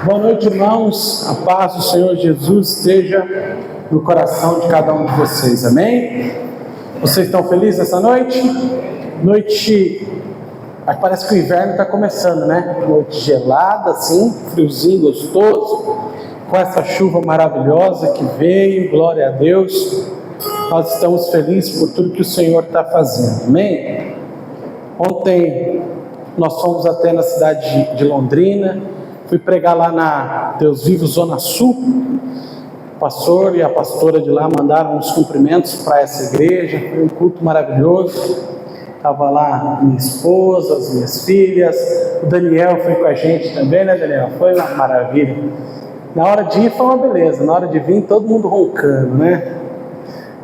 Boa noite, irmãos. A paz do Senhor Jesus esteja no coração de cada um de vocês, amém? Vocês estão felizes essa noite? Noite, parece que o inverno está começando, né? Noite gelada, assim, friozinho gostoso, com essa chuva maravilhosa que veio, glória a Deus. Nós estamos felizes por tudo que o Senhor está fazendo, amém? Ontem nós fomos até na cidade de Londrina. Fui pregar lá na Deus Vivo Zona Sul. O pastor e a pastora de lá mandaram uns cumprimentos para essa igreja. Foi um culto maravilhoso. Estava lá minha esposa, as minhas filhas. O Daniel foi com a gente também, né, Daniel? Foi uma maravilha. Na hora de ir foi uma beleza. Na hora de vir, todo mundo roncando, né?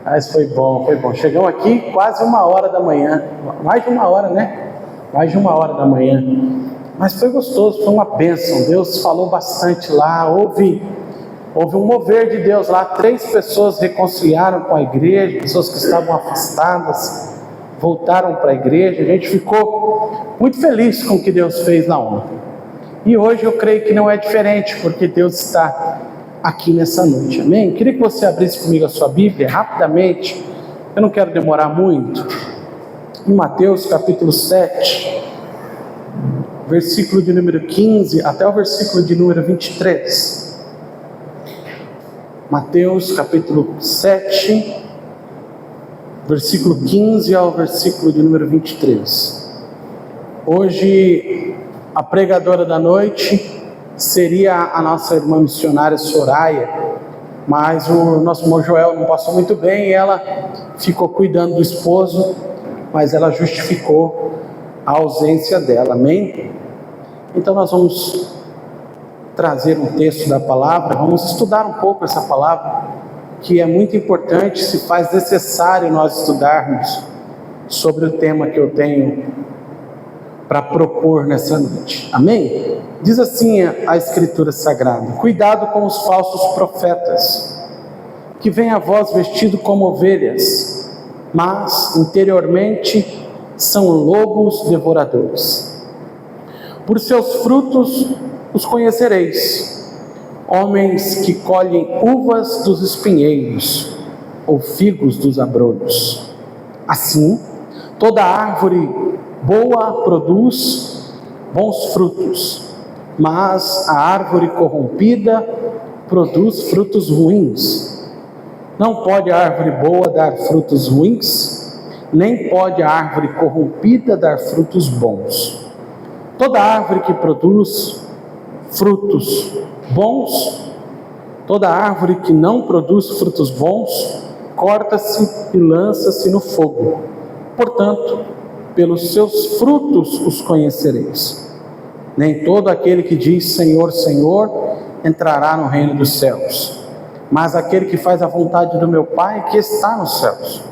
Mas foi bom, foi bom. Chegamos aqui quase 1h da manhã. Mais de 1h, né? Mais de 1h da manhã. Mas foi gostoso, foi uma bênção. Deus falou bastante lá, houve um mover de Deus lá. 3 pessoas reconciliaram com a igreja, pessoas que estavam afastadas, voltaram para a igreja. A gente ficou muito feliz com o que Deus fez lá ontem. E hoje eu creio que não é diferente, porque Deus está aqui nessa noite, amém? Queria que você abrisse comigo a sua Bíblia, rapidamente, eu não quero demorar muito, em Mateus capítulo 7, versículo de número 15 até o versículo de número 23. Mateus capítulo 7, versículo 15 ao versículo de número 23. Hoje a pregadora da noite seria a nossa irmã missionária Soraya, mas o nosso irmão Joel não passou muito bem e ela ficou cuidando do esposo, mas ela justificou a ausência dela, amém? Então nós vamos trazer um texto da palavra, vamos estudar um pouco essa palavra, que é muito importante, se faz necessário nós estudarmos sobre o tema que eu tenho para propor nessa noite, amém? Diz assim a Escritura Sagrada: cuidado com os falsos profetas, que vêm a vós vestidos como ovelhas, mas interiormente são lobos devoradores. Por seus frutos os conhecereis. Homens que colhem uvas dos espinheiros, ou figos dos abrolhos. Assim, toda árvore boa produz bons frutos, mas a árvore corrompida produz frutos ruins. Não pode a árvore boa dar frutos ruins, nem pode a árvore corrompida dar frutos bons. Toda árvore que produz frutos bons, toda árvore que não produz frutos bons, corta-se e lança-se no fogo. Portanto, pelos seus frutos os conhecereis. Nem todo aquele que diz Senhor, Senhor, entrará no reino dos céus, mas aquele que faz a vontade do meu Pai que está nos céus.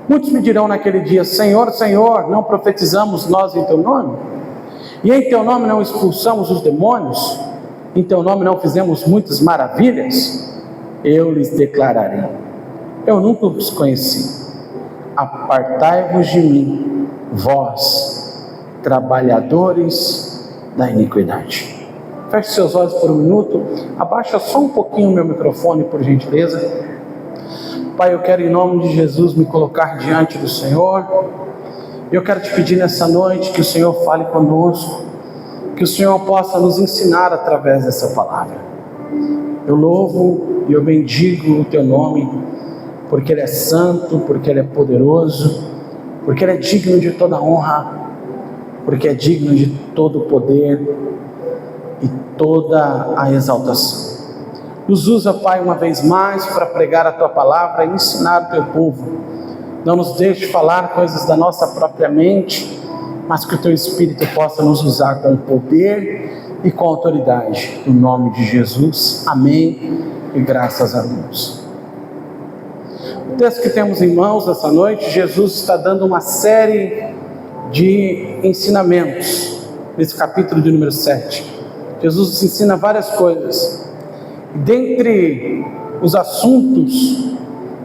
Muitos me dirão naquele dia: Senhor, Senhor, não profetizamos nós em teu nome? E em teu nome não expulsamos os demônios? Em teu nome não fizemos muitas maravilhas? Eu lhes declararei: eu nunca os conheci. Apartai-vos de mim, vós, trabalhadores da iniquidade. Feche seus olhos por um minuto. Abaixa só um pouquinho o meu microfone, por gentileza. Pai, eu quero em nome de Jesus me colocar diante do Senhor. Eu quero te pedir nessa noite que o Senhor fale conosco, que o Senhor possa nos ensinar através dessa palavra. Eu louvo e eu bendigo o teu nome, porque Ele é santo, porque Ele é poderoso, porque Ele é digno de toda honra, porque é digno de todo poder e toda a exaltação. Nos usa, Pai, uma vez mais para pregar a tua palavra e ensinar o teu povo. Não nos deixe falar coisas da nossa própria mente, mas que o teu Espírito possa nos usar com poder e com autoridade. No nome de Jesus, amém e graças a Deus. O texto que temos em mãos essa noite, Jesus está dando uma série de ensinamentos, nesse capítulo de número 7. Jesus nos ensina várias coisas. Dentre os assuntos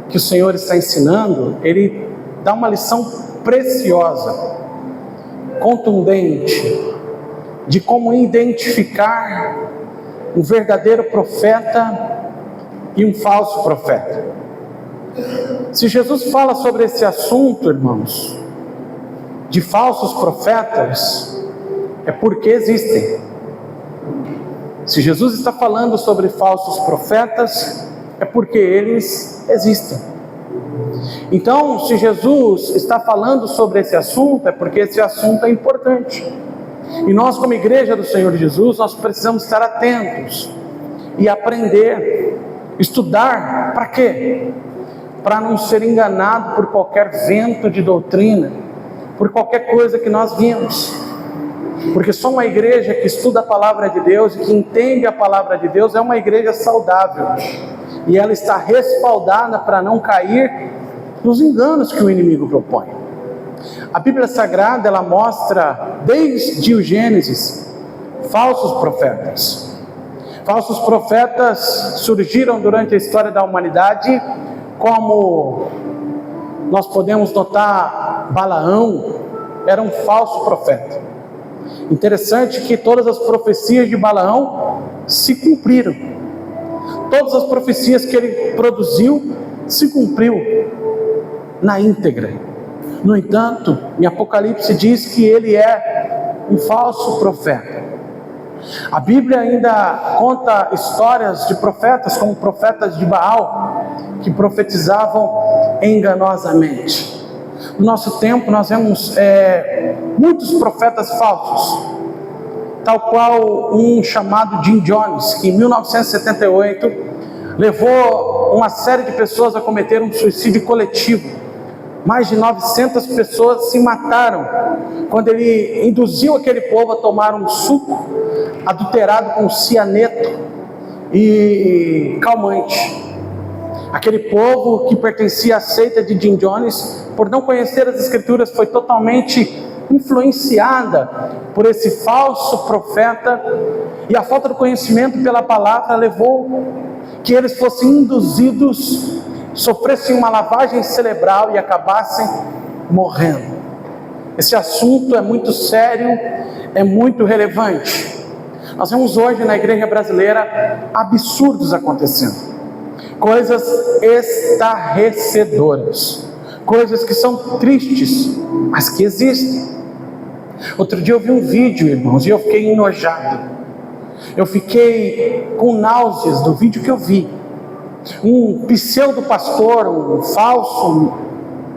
que o Senhor está ensinando, Ele dá uma lição preciosa, contundente, de como identificar um verdadeiro profeta e um falso profeta. Se Jesus fala sobre esse assunto, irmãos, de falsos profetas, é porque existem. Se Jesus está falando sobre falsos profetas, é porque eles existem. Então, se Jesus está falando sobre esse assunto, é porque esse assunto é importante. E nós, como igreja do Senhor Jesus, nós precisamos estar atentos e aprender, estudar. Para quê? Para não ser enganado por qualquer vento de doutrina, por qualquer coisa que nós vimos. Porque só uma igreja que estuda a palavra de Deus e que entende a palavra de Deus é uma igreja saudável. E ela está respaldada para não cair nos enganos que o inimigo propõe. A Bíblia Sagrada, ela mostra desde o Gênesis falsos profetas. Falsos profetas surgiram durante a história da humanidade, como nós podemos notar, Balaão era um falso profeta. Interessante que todas as profecias de Balaão se cumpriram. Todas as profecias que ele produziu se cumpriu na íntegra. No entanto, em Apocalipse diz que ele é um falso profeta. A Bíblia ainda conta histórias de profetas, como profetas de Baal, que profetizavam enganosamente. No nosso tempo nós vemos muitos profetas falsos, tal qual um chamado Jim Jones, que em 1978 levou uma série de pessoas a cometer um suicídio coletivo. Mais de 900 pessoas se mataram quando ele induziu aquele povo a tomar um suco adulterado com cianeto e calmante. Aquele povo que pertencia à seita de Jim Jones, por não conhecer as Escrituras, foi totalmente influenciada por esse falso profeta, e a falta de conhecimento pela palavra levou que eles fossem induzidos, sofressem uma lavagem cerebral e acabassem morrendo. Esse assunto é muito sério, é muito relevante. Nós vemos hoje na igreja brasileira absurdos acontecendo, coisas estarrecedoras, coisas que são tristes, mas que existem. Outro dia eu vi um vídeo, irmãos, e eu fiquei enojado. Eu fiquei com náuseas do vídeo que eu vi. Um pseudo-pastor, um falso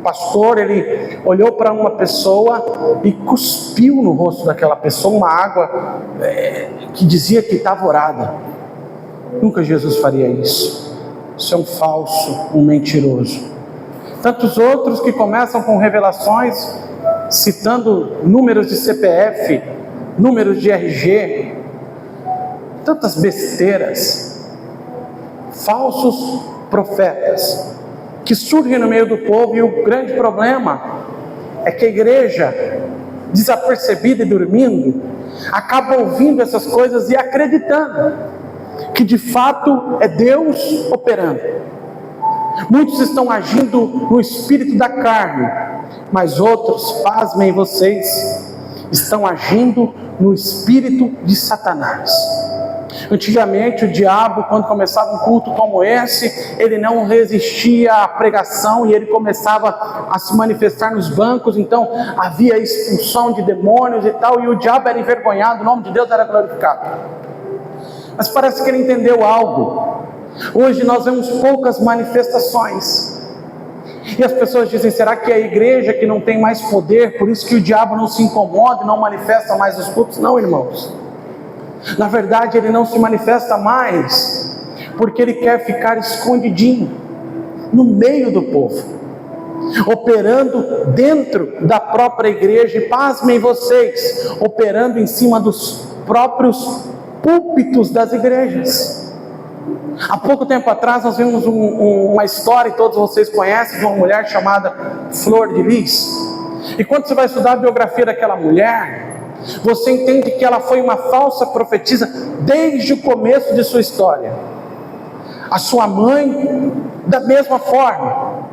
pastor, ele olhou para uma pessoa e cuspiu no rosto daquela pessoa uma água que dizia que estava orada. Nunca Jesus faria isso. Isso é um falso, um mentiroso. Tantos outros que começam com revelações, citando números de CPF, números de RG, tantas besteiras. Falsos profetas que surgem no meio do povo, e o grande problema é que a igreja, desapercebida e dormindo, acaba ouvindo essas coisas e acreditando que de fato é Deus operando. Muitos estão agindo no espírito da carne, mas outros, pasmem vocês, estão agindo no espírito de Satanás. Antigamente o diabo, quando começava um culto como esse, ele não resistia à pregação e ele começava a se manifestar nos bancos. Então havia expulsão de demônios e tal, e o diabo era envergonhado, o nome de Deus era glorificado. Mas parece que ele entendeu algo. Hoje nós vemos poucas manifestações, e as pessoas dizem: será que é a igreja que não tem mais poder, por isso que o diabo não se incomoda e não manifesta mais os cultos? Não, irmãos. Na verdade, ele não se manifesta mais porque ele quer ficar escondidinho no meio do povo, operando dentro da própria igreja, e pasmem vocês, operando em cima dos próprios púlpitos das igrejas. Há pouco tempo atrás nós vimos uma história, que todos vocês conhecem, de uma mulher chamada Flor de Lis. E quando você vai estudar a biografia daquela mulher, você entende que ela foi uma falsa profetisa desde o começo de sua história. A sua mãe, da mesma forma,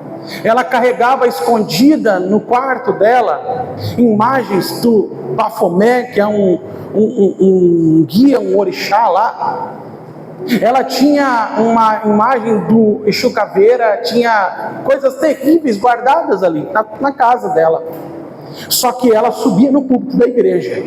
ela carregava escondida no quarto dela imagens do Bafomé, que é um guia, um orixá lá, Ela tinha uma imagem do Exu Caveira, tinha coisas terríveis guardadas ali na casa dela. Só que ela subia no púlpito da igreja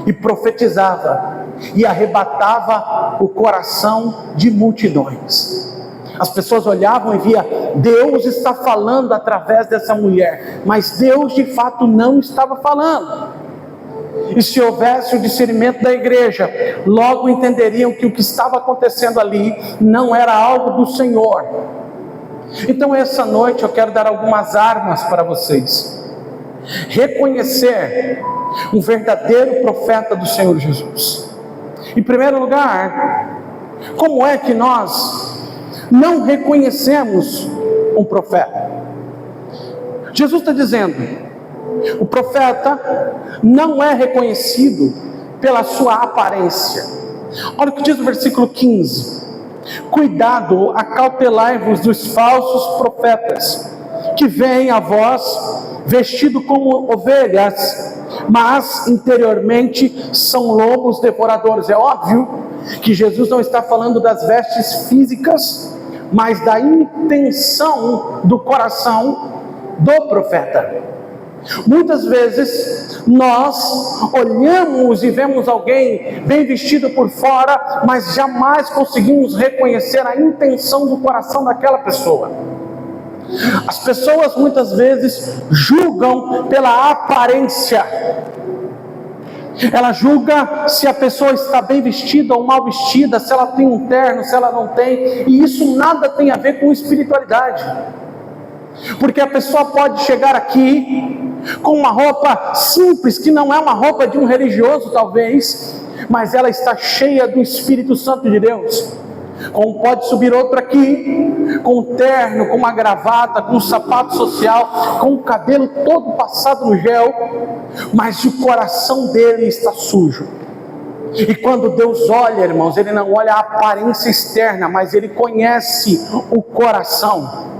e profetizava e arrebatava o coração de multidões. As pessoas olhavam e via, Deus está falando através dessa mulher, mas Deus de fato não estava falando. E se houvesse o discernimento da igreja, logo entenderiam que o que estava acontecendo ali não era algo do Senhor. Então essa noite eu quero dar algumas armas para vocês. Reconhecer um verdadeiro profeta do Senhor Jesus. Em primeiro lugar, como é que nós não reconhecemos um profeta? Jesus está dizendo, o profeta não é reconhecido pela sua aparência. Olha o que diz o versículo 15: cuidado, acautelai-vos dos falsos profetas, que vêm a vós vestido como ovelhas, mas interiormente são lobos devoradores. É óbvio que Jesus não está falando das vestes físicas, mas da intenção do coração do profeta. Muitas vezes nós olhamos e vemos alguém bem vestido por fora, mas jamais conseguimos reconhecer a intenção do coração daquela pessoa. As pessoas muitas vezes julgam pela aparência. Ela julga se a pessoa está bem vestida ou mal vestida, se ela tem um terno, se ela não tem, e isso nada tem a ver com espiritualidade. Porque a pessoa pode chegar aqui com uma roupa simples, que não é uma roupa de um religioso talvez, mas ela está cheia do Espírito Santo de Deus. Como pode subir outro aqui, com um terno, com uma gravata, com um sapato social, com o cabelo todo passado no gel, mas o coração dele está sujo. E quando Deus olha, irmãos, Ele não olha a aparência externa, mas Ele conhece o coração.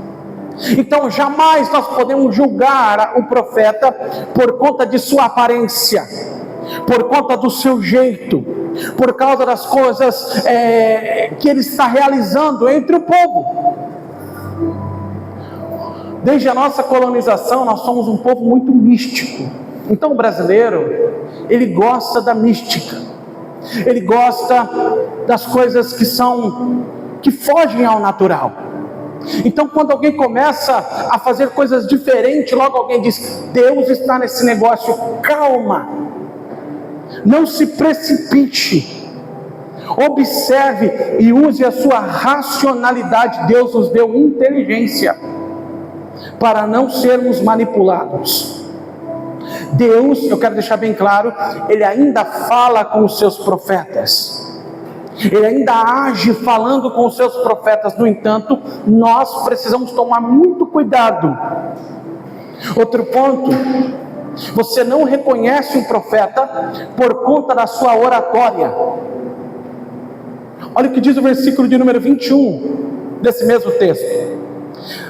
Então jamais nós podemos julgar o profeta por conta de sua aparência, por conta do seu jeito, por causa das coisas que ele está realizando entre o povo. Desde a nossa colonização nós somos um povo muito místico. Então o brasileiro, ele gosta da mística, ele gosta das coisas que fogem ao natural. Então quando alguém começa a fazer coisas diferentes, logo alguém diz, Deus está nesse negócio. Calma, não se precipite, observe e use a sua racionalidade. Deus nos deu inteligência para não sermos manipulados. Deus, eu quero deixar bem claro, Ele ainda fala com os seus profetas, Ele ainda age falando com os seus profetas. No entanto, nós precisamos tomar muito cuidado. Outro ponto, você não reconhece um profeta por conta da sua oratória. Olha o que diz o versículo de número 21 desse mesmo texto: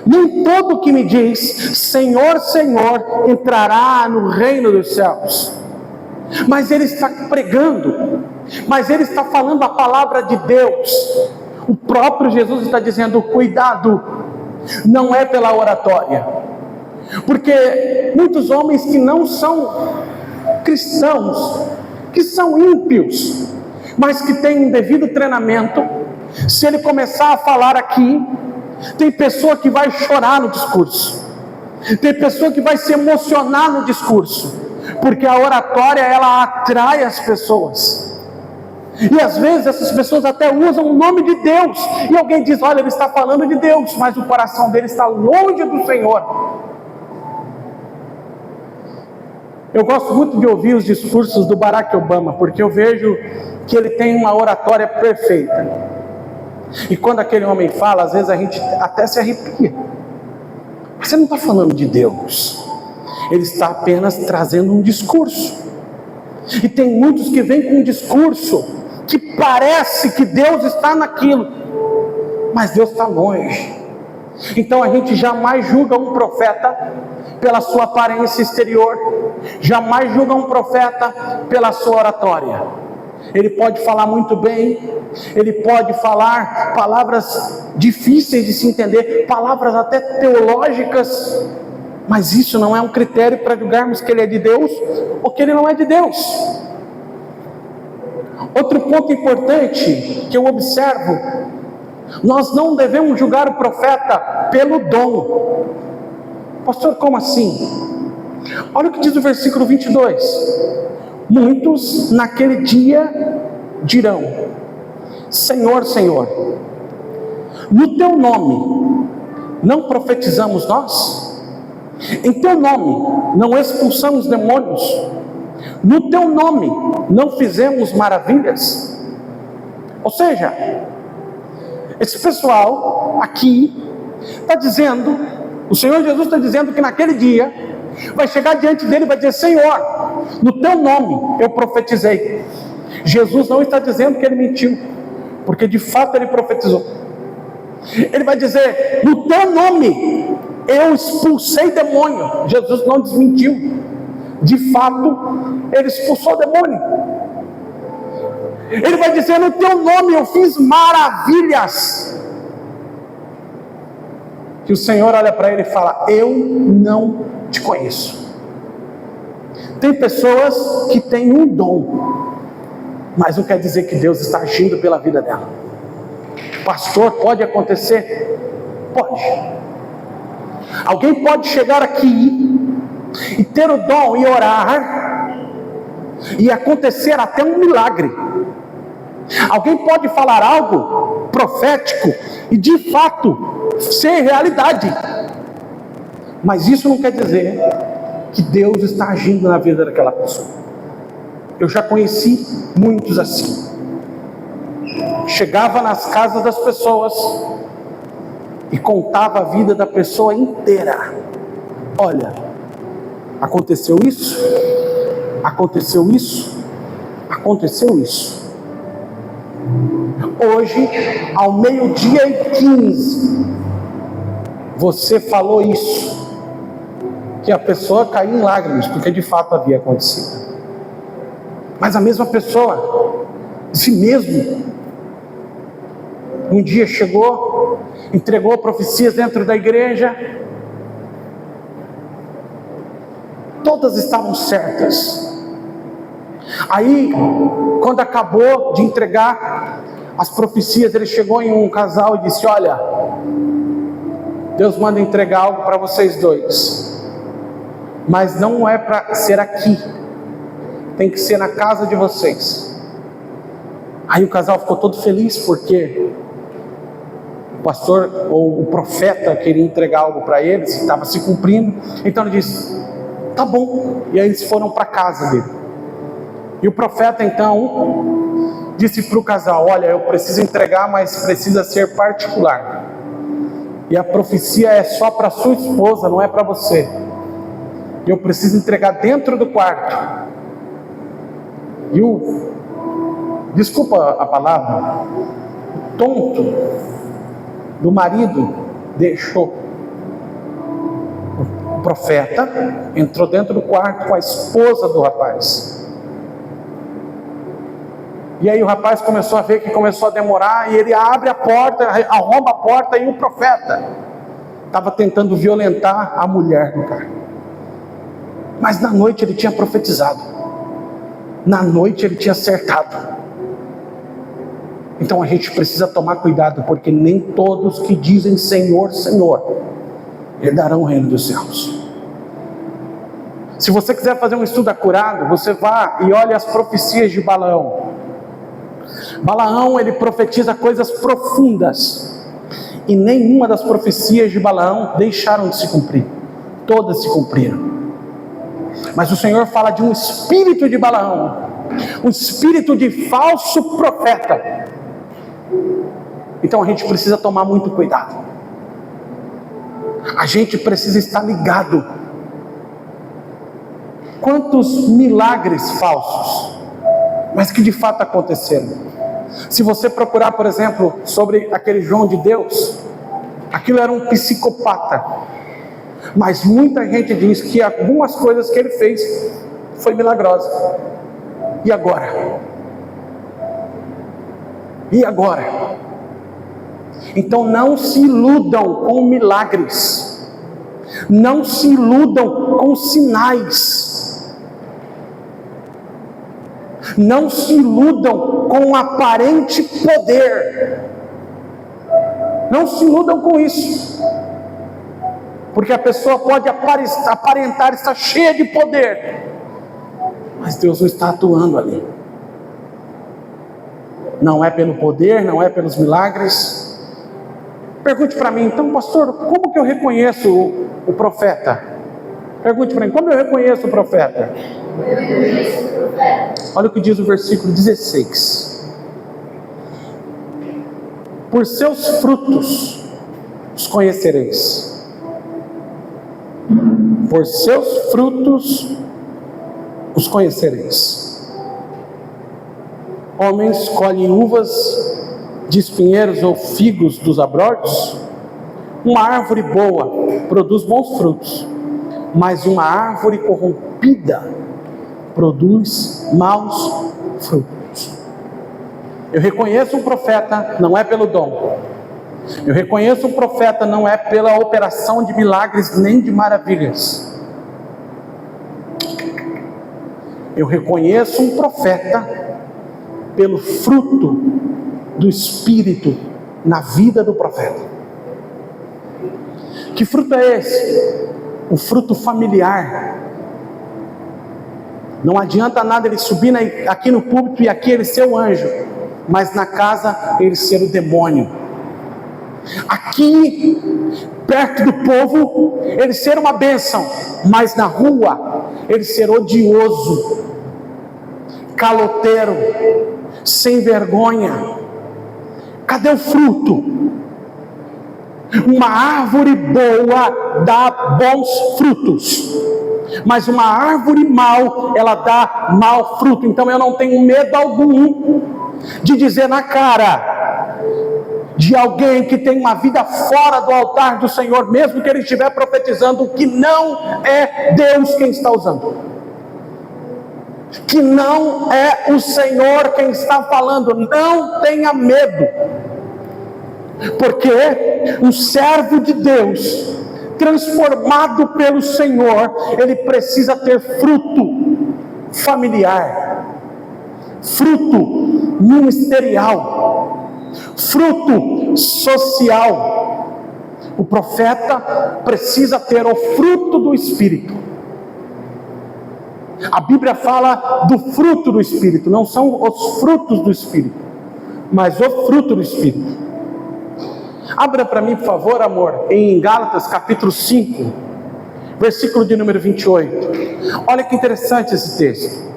nem todo que me diz Senhor, Senhor entrará no reino dos céus. Mas ele está pregando, mas ele está falando a palavra de Deus. O próprio Jesus está dizendo, cuidado, não é pela oratória, porque muitos homens que não são cristãos, que são ímpios, mas que têm um devido treinamento, se ele começar a falar aqui, tem pessoa que vai chorar no discurso, tem pessoa que vai se emocionar no discurso, porque a oratória ela atrai as pessoas. E às vezes essas pessoas até usam o nome de Deus, e alguém diz, olha, ele está falando de Deus, mas o coração dele está longe do Senhor. Eu gosto muito de ouvir os discursos do Barack Obama, porque eu vejo que ele tem uma oratória perfeita. E quando aquele homem fala, às vezes a gente até se arrepia. Mas você não está falando de Deus, ele está apenas trazendo um discurso. E tem muitos que vêm com um discurso que parece que Deus está naquilo, mas Deus está longe. Então a gente jamais julga um profeta pela sua aparência exterior, jamais julga um profeta pela sua oratória. ele pode falar muito bem, ele pode falar palavras difíceis de se entender, palavras até teológicas, mas isso não é um critério para julgarmos que ele é de Deus ou que ele não é de Deus. Outro ponto importante que eu observo: nós não devemos julgar o profeta pelo dom. Pastor, como assim? Olha o que diz o versículo 22. Muitos naquele dia dirão: Senhor, Senhor, no teu nome não profetizamos nós? Em teu nome não expulsamos demônios? No teu nome não fizemos maravilhas? Ou seja, esse pessoal aqui está dizendo, o Senhor Jesus está dizendo que naquele dia vai chegar diante dele e vai dizer: Senhor, no teu nome eu profetizei. Jesus não está dizendo que ele mentiu, porque de fato ele profetizou. Ele vai dizer: no teu nome eu expulsei demônio. Jesus não desmentiu, de fato ele expulsou demônio. Ele vai dizer: no teu nome eu fiz maravilhas. Que o Senhor olha para ele e fala: eu não te conheço. Tem pessoas que têm um dom, mas não quer dizer que Deus está agindo pela vida dela. Pastor, pode acontecer? Pode. Alguém pode chegar aqui e ter o dom e orar, e acontecer até um milagre. Alguém pode falar algo profético e de fato ser realidade, mas isso não quer dizer que Deus está agindo na vida daquela pessoa. Eu já conheci muitos assim. Chegava nas casas das pessoas e contava a vida da pessoa inteira. Olha, aconteceu isso, aconteceu isso, aconteceu isso. Hoje, ao 12:15, você falou isso, que a pessoa caiu em lágrimas, porque de fato havia acontecido. Mas a mesma pessoa, si mesmo, um dia chegou, entregou profecias dentro da igreja, todas estavam certas. Aí, quando acabou de entregar as profecias, ele chegou em um casal e disse: olha, Deus manda entregar algo para vocês dois, mas não é para ser aqui, tem que ser na casa de vocês. Aí o casal ficou todo feliz, porque o pastor ou o profeta queria entregar algo para eles, estava se cumprindo. Então ele disse: tá bom. E aí eles foram para a casa dele. E o profeta então disse para o casal: olha, eu preciso entregar, mas precisa ser particular. E a profecia é só para sua esposa, não é para você. E eu preciso entregar dentro do quarto. E desculpa a palavra, o tonto do marido deixou. O profeta entrou dentro do quarto com a esposa do rapaz. E aí o rapaz começou a ver que começou a demorar, e ele abre a porta, arromba a porta, e o profeta estava tentando violentar a mulher do cara. Mas na noite ele tinha profetizado, na noite ele tinha acertado. Então a gente precisa tomar cuidado, porque nem todos que dizem Senhor, Senhor, herdarão o reino dos céus. Se você quiser fazer um estudo acurado, você vá e olhe as profecias de Balaão. Balaão, ele profetiza coisas profundas, e nenhuma das profecias de Balaão deixaram de se cumprir. Todas se cumpriram. Mas o Senhor fala de um espírito de Balaão, um espírito de falso profeta. Então a gente precisa tomar muito cuidado. A gente precisa estar ligado. Quantos milagres falsos, mas que de fato aconteceram. Se você procurar, por exemplo, sobre aquele João de Deus, aquilo era um psicopata, mas muita gente diz que algumas coisas que ele fez foi milagrosa. E agora? E agora? Então não se iludam com milagres, não se iludam com sinais, não se iludam com um aparente poder, não se iludam com isso, porque a pessoa pode aparentar estar cheia de poder, mas Deus não está atuando ali. Não é pelo poder, não é pelos milagres. Pergunte para mim, então, pastor, como que eu reconheço o profeta? Pergunte para mim, como eu reconheço o profeta? Olha o que diz o versículo 16: por seus frutos os conhecereis. Por seus frutos os conhecereis. Homens colhem uvas de espinheiros ou figos dos abrolhos? Uma árvore boa produz bons frutos, mas uma árvore corrompida produz maus frutos. Eu reconheço um profeta não é pelo dom. Eu reconheço um profeta não é pela operação de milagres nem de maravilhas. Eu reconheço um profeta pelo fruto do Espírito na vida do profeta. Que fruto é esse? O fruto familiar. Não adianta nada ele subir aqui no púlpito e aqui ele ser o anjo, mas na casa ele ser o demônio. Aqui, perto do povo, ele ser uma bênção, mas na rua ele ser odioso, caloteiro, sem vergonha. Cadê o fruto? Uma árvore boa dá bons frutos, mas uma árvore mal, ela dá mau fruto. Então eu não tenho medo algum de dizer na cara de alguém que tem uma vida fora do altar do Senhor, mesmo que ele estiver profetizando, que não é Deus quem está usando, que não é o Senhor quem está falando. Não tenha medo, porque um servo de Deus, transformado pelo Senhor, ele precisa ter fruto familiar, fruto ministerial, fruto social. O profeta precisa ter o fruto do Espírito. A Bíblia fala do fruto do Espírito, não são os frutos do Espírito, mas o fruto do Espírito. Abra para mim, por favor, amor, em Gálatas capítulo 5, versículo de número 28. Olha que interessante esse texto,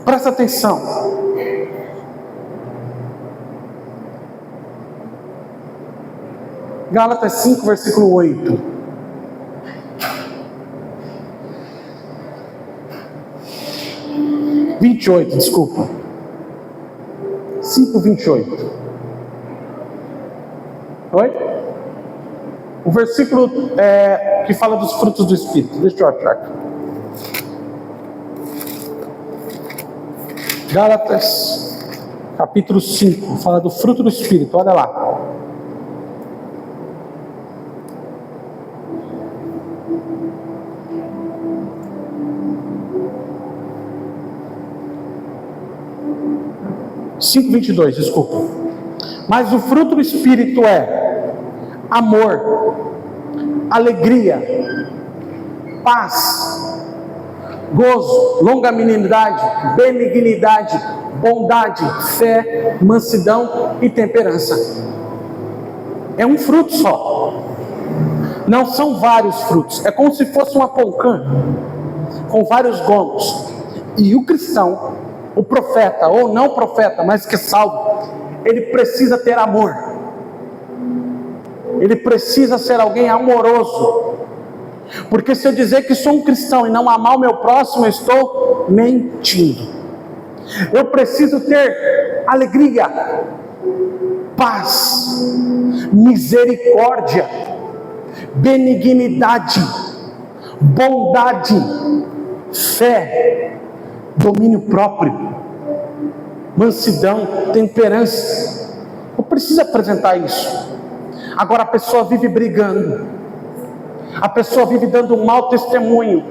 presta atenção. Gálatas 5, versículo 8. Desculpa. 5:28. Oi? O versículo que fala dos frutos do Espírito. Deixa eu achar aqui. Gálatas capítulo 5 fala do fruto do Espírito. Olha lá. Desculpa. Mas o fruto do Espírito é amor, alegria, paz, gozo, longanimidade, benignidade, bondade, fé, mansidão e temperança. É um fruto só, não são vários frutos. É como se fosse uma polcã com vários gomos. E o cristão, o profeta ou não profeta, mas que salvo, ele precisa ter amor, ele precisa ser alguém amoroso, porque se eu dizer que sou um cristão e não amar o meu próximo, eu estou mentindo. Eu preciso ter alegria, paz, misericórdia, benignidade, bondade, fé, domínio próprio, mansidão, temperança. Não precisa apresentar isso. Agora a pessoa vive brigando, a pessoa vive dando um mau testemunho,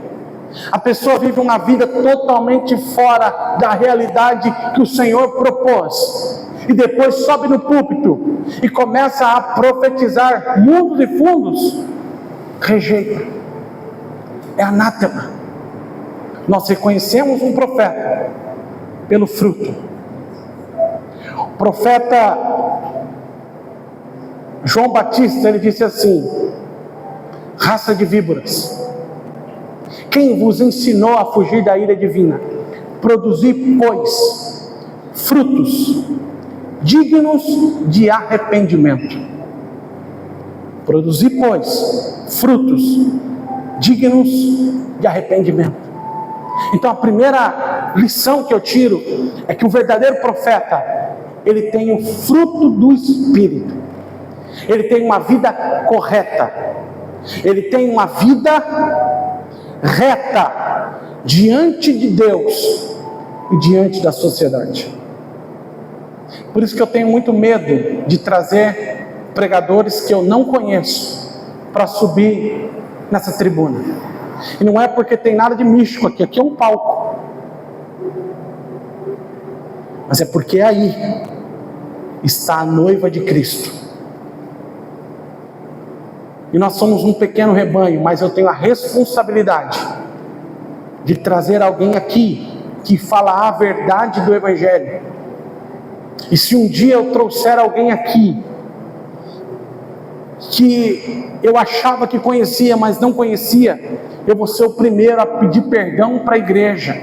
a pessoa vive uma vida totalmente fora da realidade que o Senhor propôs, e depois sobe no púlpito e começa a profetizar mundos e fundos. Rejeita, é anátema. Nós reconhecemos um profeta pelo fruto. O profeta João Batista, ele disse assim: raça de víboras, quem vos ensinou a fugir da ira divina? Produzi, pois, frutos dignos de arrependimento. Produzi, pois, frutos dignos de arrependimento. Então a primeira lição que eu tiro é que o verdadeiro profeta, ele tem o fruto do Espírito. Ele tem uma vida correta, ele tem uma vida reta diante de Deus e diante da sociedade. Por isso que eu tenho muito medo de trazer pregadores que eu não conheço para subir nessa tribuna. E não é porque tem nada de místico aqui, aqui é um palco, mas é porque aí está a noiva de Cristo. E nós somos um pequeno rebanho, mas eu tenho a responsabilidade de trazer alguém aqui que fala a verdade do Evangelho. E se um dia eu trouxer alguém aqui que eu achava que conhecia, mas não conhecia, eu vou ser o primeiro a pedir perdão para a igreja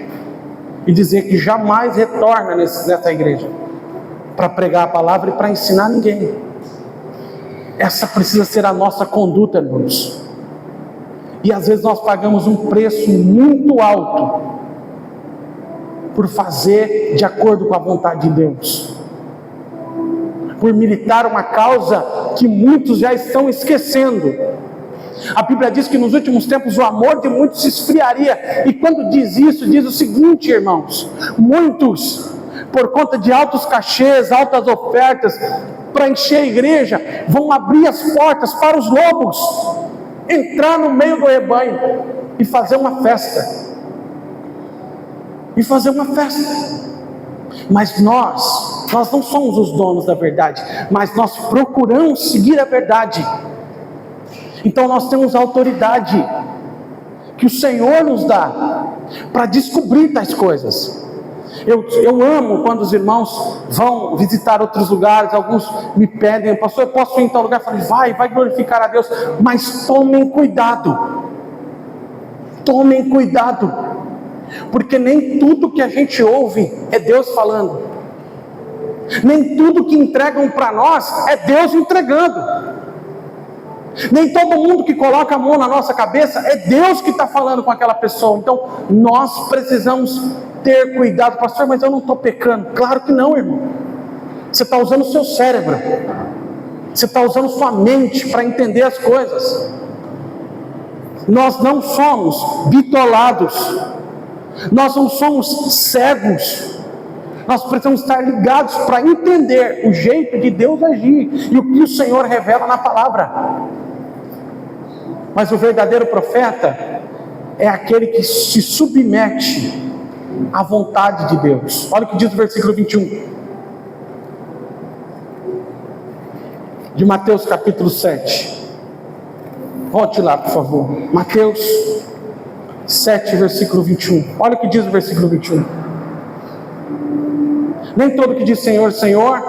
e dizer que jamais retorna nessa igreja para pregar a palavra e para ensinar ninguém. Essa precisa ser a nossa conduta, irmãos. E às vezes nós pagamos um preço muito alto por fazer de acordo com a vontade de Deus, por militar uma causa que muitos já estão esquecendo. A Bíblia diz que nos últimos tempos o amor de muitos se esfriaria. E quando diz isso, diz o seguinte, irmãos: muitos, por conta de altos cachês, altas ofertas, para encher a igreja, vão abrir as portas para os lobos entrar no meio do rebanho e fazer uma festa. Mas nós não somos os donos da verdade, mas nós procuramos seguir a verdade. Então nós temos a autoridade que o Senhor nos dá para descobrir tais coisas. Eu amo quando os irmãos vão visitar outros lugares. Alguns me pedem: pastor, eu posso ir em tal lugar? Eu falo: vai glorificar a Deus, mas tomem cuidado, porque nem tudo que a gente ouve é Deus falando, nem tudo que entregam para nós é Deus entregando, nem todo mundo que coloca a mão na nossa cabeça é Deus que está falando com aquela pessoa. Então nós precisamos ter cuidado. Pastor, mas eu não estou pecando. Claro que não, irmão. Você está usando o seu cérebro, você está usando sua mente para entender as coisas. Nós não somos bitolados, nós não somos cegos. Nós precisamos estar ligados para entender o jeito de Deus agir e o que o Senhor revela na palavra. Mas o verdadeiro profeta é aquele que se submete à vontade de Deus. Olha o que diz o versículo 21 de Mateus capítulo 7. Volte lá, por favor. Mateus 7, versículo 21. Olha o que diz o versículo 21. Nem todo que diz Senhor, Senhor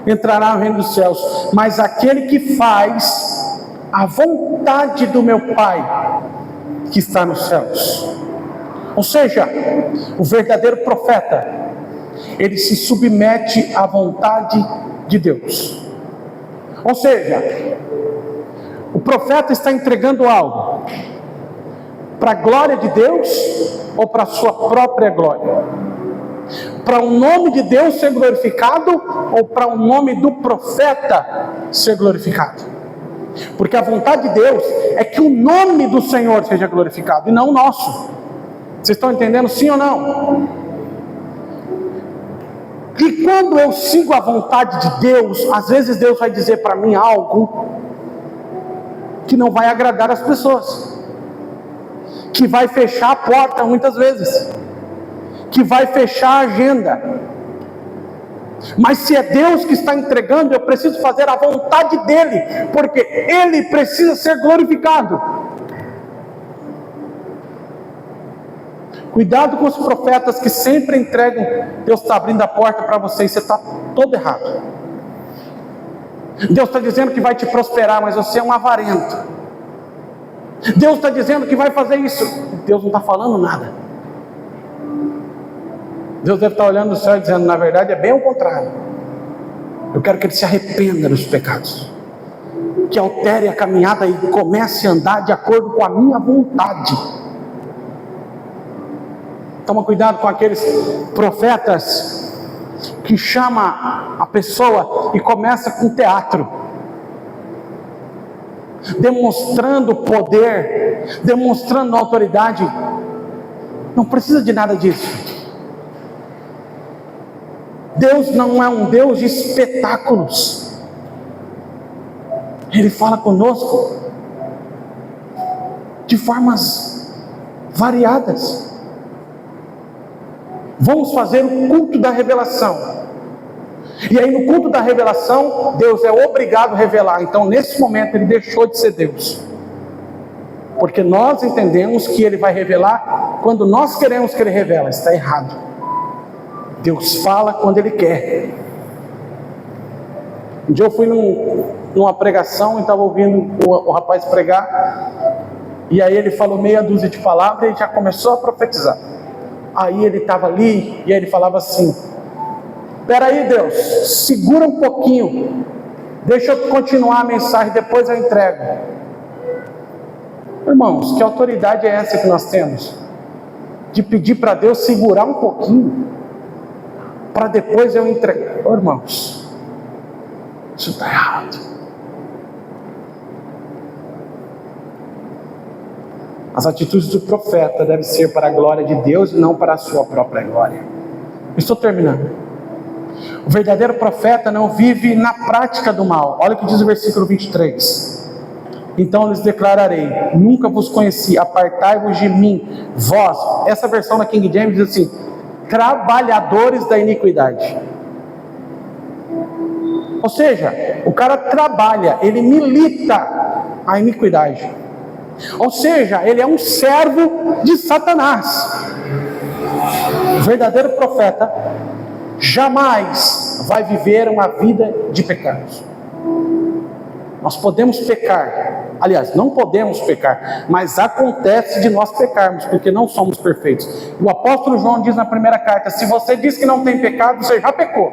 entrará no reino dos céus, mas aquele que faz a vontade do meu Pai que está nos céus. Ou seja, o verdadeiro profeta, ele se submete à vontade de Deus. Ou seja, o profeta está entregando algo para a glória de Deus ou para a sua própria glória? Para o nome de Deus ser glorificado ou para o nome do profeta ser glorificado? Porque a vontade de Deus é que o nome do Senhor seja glorificado e não o nosso. Vocês estão entendendo, sim ou não? E quando eu sigo a vontade de Deus, às vezes Deus vai dizer para mim algo que não vai agradar as pessoas, que vai fechar a porta muitas vezes, que vai fechar a agenda. Mas se é Deus que está entregando, eu preciso fazer a vontade dEle, porque Ele precisa ser glorificado. Cuidado com os profetas que sempre entregam, Deus está abrindo a porta para você e você está todo errado. Deus está dizendo que vai te prosperar, mas você é um avarento. Deus está dizendo que vai fazer isso, Deus não está falando nada. Deus deve estar olhando no céu e dizendo, na verdade é bem o contrário. Eu quero que ele se arrependa dos pecados, que altere a caminhada e comece a andar de acordo com a minha vontade. Toma cuidado com aqueles profetas que chama a pessoa e começa com teatro, demonstrando poder, demonstrando autoridade. Não precisa de nada disso. Deus não é um Deus de espetáculos. Ele fala conosco de formas variadas. Vamos fazer o culto da revelação. E aí no culto da revelação, Deus é obrigado a revelar. Então nesse momento ele deixou de ser Deus, porque nós entendemos que ele vai revelar quando nós queremos que ele revela. Está errado. Deus fala quando ele quer. Um dia eu fui numa pregação e estava ouvindo o rapaz pregar, e aí ele falou meia dúzia de palavras e já começou a profetizar. Aí ele estava ali e aí ele falava assim: espera aí, Deus, segura um pouquinho, deixa eu continuar a mensagem, depois eu entrego. Irmãos, que autoridade é essa que nós temos? De pedir para Deus segurar um pouquinho, para depois eu entregar. Oh, irmãos, isso está errado. As atitudes do profeta devem ser para a glória de Deus e não para a sua própria glória. Estou terminando. O verdadeiro profeta não vive na prática do mal. Olha o que diz o versículo 23. Então lhes declararei: nunca vos conheci, apartai-vos de mim, vós. Essa versão da King James diz assim: trabalhadores da iniquidade. Ou seja, o cara trabalha, ele milita a iniquidade. Ou seja, ele é um servo de Satanás. O verdadeiro profeta jamais vai viver uma vida de pecados. Nós podemos pecar, aliás, não podemos pecar, mas acontece de nós pecarmos, porque não somos perfeitos. O apóstolo João diz na primeira carta: se você diz que não tem pecado, você já pecou,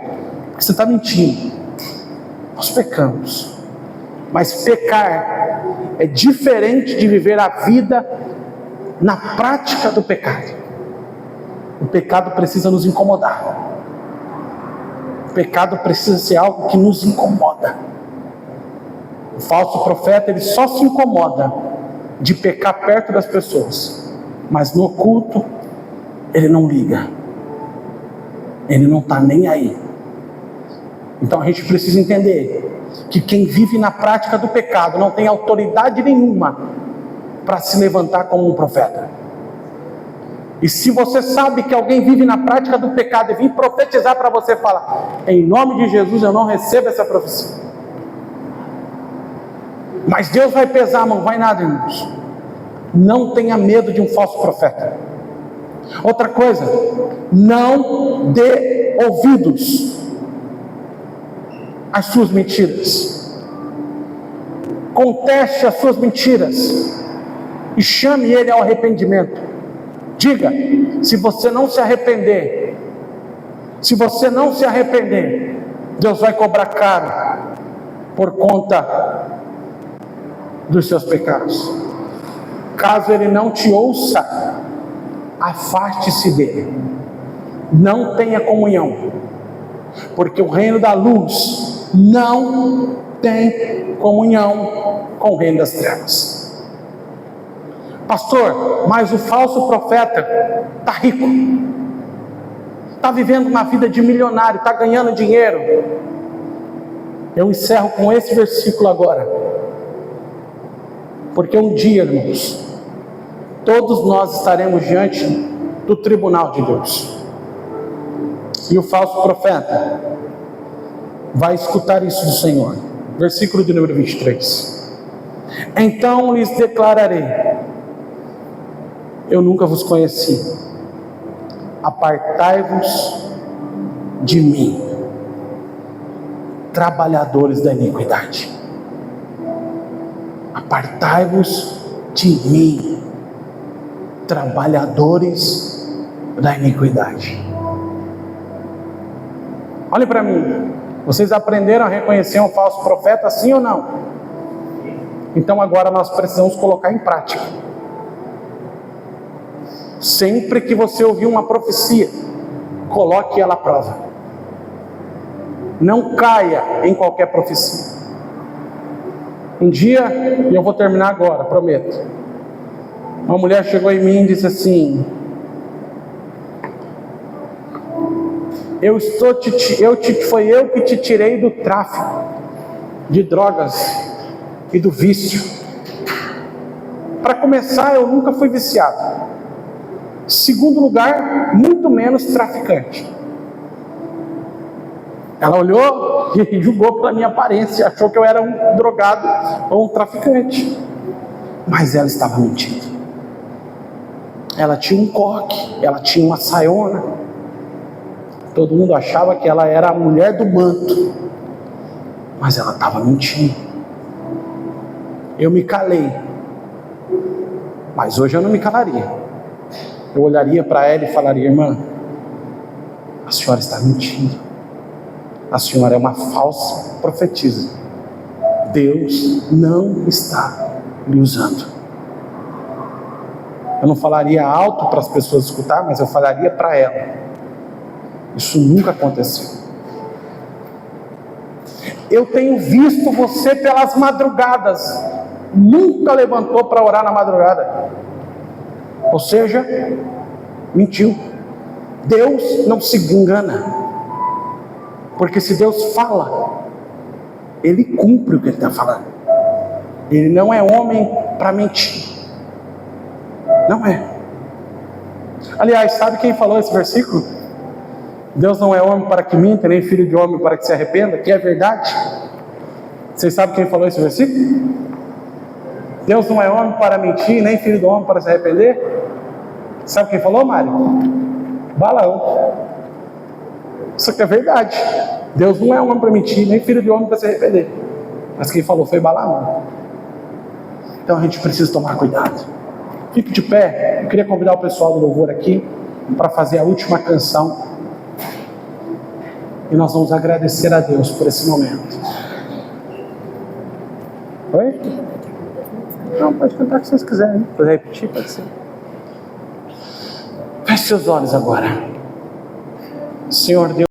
porque você está mentindo. Nós pecamos, mas pecar é diferente de viver a vida na prática do pecado. O pecado precisa nos incomodar. O pecado precisa ser algo que nos incomoda. O falso profeta, ele só se incomoda de pecar perto das pessoas, mas no oculto ele não liga, ele não está nem aí. Então a gente precisa entender que quem vive na prática do pecado não tem autoridade nenhuma para se levantar como um profeta. E se você sabe que alguém vive na prática do pecado e vir profetizar para você, falar: em nome de Jesus eu não recebo essa profecia. Mas Deus vai pesar a mão, vai nada, irmãos. Não tenha medo de um falso profeta. Outra coisa, não dê ouvidos às suas mentiras. Conteste as suas mentiras e chame ele ao arrependimento. Diga: se você não se arrepender, Deus vai cobrar caro por conta dos seus pecados. Caso ele não te ouça, afaste-se dele, não tenha comunhão, porque o reino da luz não tem comunhão com o reino das trevas. Pastor, mas o falso profeta está rico, está vivendo uma vida de milionário, está ganhando dinheiro. Eu encerro com esse versículo agora, porque um dia, irmãos, todos nós estaremos diante do tribunal de Deus, e o falso profeta vai escutar isso do Senhor. Versículo de número 23. Então lhes declararei: eu nunca vos conheci, apartai-vos de mim, trabalhadores da iniquidade. Apartai-vos de mim, trabalhadores da iniquidade. Olhem para mim, vocês aprenderam a reconhecer um falso profeta, sim ou não? Então agora nós precisamos colocar em prática. Sempre que você ouvir uma profecia, coloque ela à prova. Não caia em qualquer profecia. Um dia, e eu vou terminar agora, prometo, uma mulher chegou em mim e disse assim: foi eu que te tirei do tráfico de drogas e do vício. Para começar, eu nunca fui viciado. Segundo lugar, muito menos traficante. Ela olhou e julgou pela minha aparência, achou que eu era um drogado ou um traficante. Mas ela estava mentindo. Ela tinha um coque, ela tinha uma saiona. Todo mundo achava que ela era a mulher do manto, mas ela estava mentindo. Eu me calei, mas hoje eu não me calaria. Eu olharia para ela e falaria: irmã, a senhora está mentindo. A senhora é uma falsa profetisa. Deus não está lhe usando. Eu não falaria alto para as pessoas escutar, mas eu falaria para ela. Isso nunca aconteceu. Eu tenho visto você pelas madrugadas. Nunca levantou para orar na madrugada. Ou seja, mentiu. Deus não se engana. Porque se Deus fala, Ele cumpre o que Ele está falando. Ele não é homem para mentir. Não é. Aliás, sabe quem falou esse versículo? Deus não é homem para que minta, nem filho de homem para que se arrependa, que é verdade. Vocês sabem quem falou esse versículo? Deus não é homem para mentir, nem filho do homem para se arrepender. Sabe quem falou, Mário? Balaão. Isso aqui é verdade. Deus não é homem para mentir, nem filho de homem para se arrepender. Mas quem falou foi Balaão. Então a gente precisa tomar cuidado. Fique de pé. Eu queria convidar o pessoal do louvor aqui para fazer a última canção. E nós vamos agradecer a Deus por esse momento. Oi? Não, pode cantar o que vocês quiserem. Pode repetir, pode ser. Feche seus olhos agora. Senhor Deus.